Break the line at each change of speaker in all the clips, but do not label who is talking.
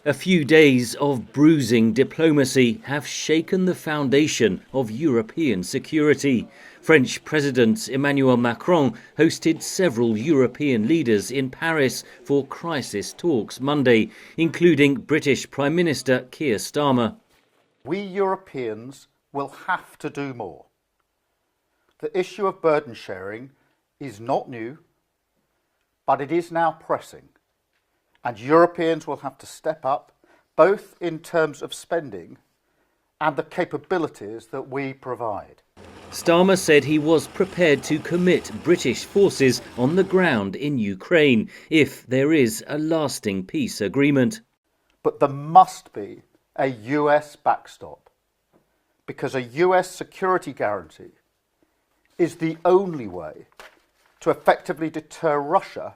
A few days of bruising diplomacy have shaken the foundation of European security. French President Emmanuel Macron hosted several European leaders in Paris for crisis talks Monday, including British Prime Minister Keir Starmer.
We Europeans will have to do more. The issue of burden sharing is not new, but it is now pressing. And Europeans will have to step up, both in terms of spending and the capabilities that we provide.
Starmer said he was prepared to commit British forces on the ground in Ukraine if there is a lasting peace agreement.
But there must be a US backstop, because a US security guarantee is the only way to effectively deter Russia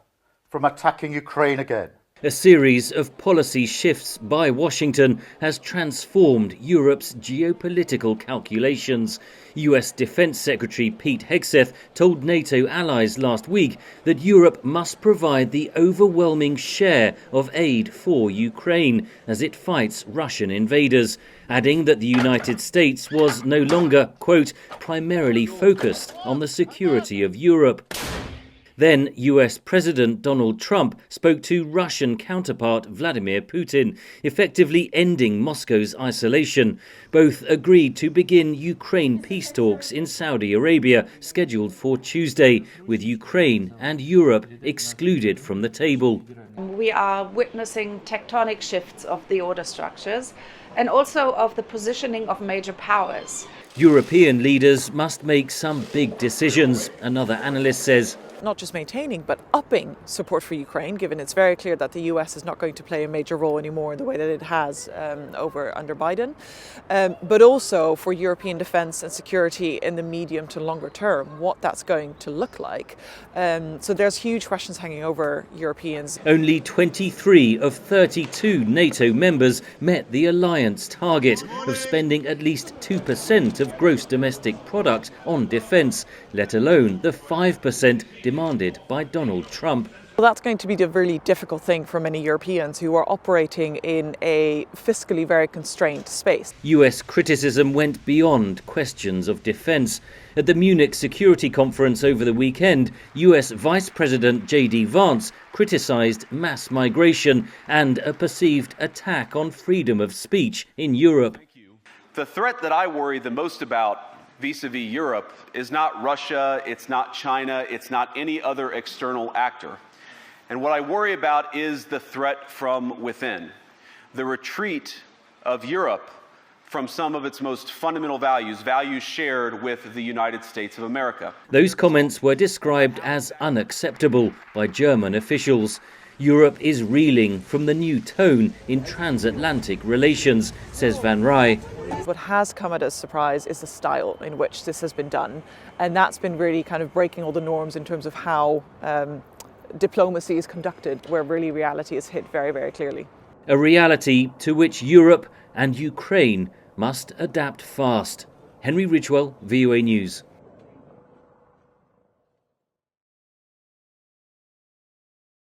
from attacking Ukraine again.
A series of policy shifts by Washington has transformed Europe's geopolitical calculations. US Defence Secretary Pete Hegseth told NATO allies last week that Europe must provide the overwhelming share of aid for Ukraine as it fights Russian invaders, adding that the United States was no longer, quote, primarily focused on the security of Europe. Then US President Donald Trump spoke to Russian counterpart Vladimir Putin, effectively ending Moscow's isolation. Both agreed to begin Ukraine peace talks in Saudi Arabia, scheduled for Tuesday, with Ukraine and Europe excluded from the table.
We are witnessing tectonic shifts of the order structures and also of the positioning of major powers.
European leaders must make some big decisions, another analyst says.
Not just maintaining, but upping support for Ukraine, given it's very clear that the US is not going to play a major role anymore in the way that it has under Biden, but also for European defence and security in the medium to longer term, what that's going to look like. So there's huge questions hanging over Europeans.
Only 23 of 32 NATO members met the alliance target of spending at least 2% of gross domestic product on defence, let alone the 5% demanded by Donald Trump.
Well, that's going to be the really difficult thing for many Europeans who are operating in a fiscally very constrained space.
US criticism went beyond questions of defence. At the Munich Security Conference over the weekend, US Vice President J.D. Vance criticised mass migration and a perceived attack on freedom of speech in Europe.
The threat that I worry the most about vis-a-vis Europe is not Russia, it's not China, it's not any other external actor. And what I worry about is the threat from within, the retreat of Europe from some of its most fundamental values, values shared with the United States of America.
Those comments were described as unacceptable by German officials. Europe is reeling from the new tone in transatlantic relations, says Van Rij.
What has come as a surprise is the style in which this has been done. And that's been really kind of breaking all the norms in terms of how diplomacy is conducted, where really reality is hit very, very clearly.
A reality to which Europe and Ukraine must adapt fast. Henry Ridgwell, VOA News.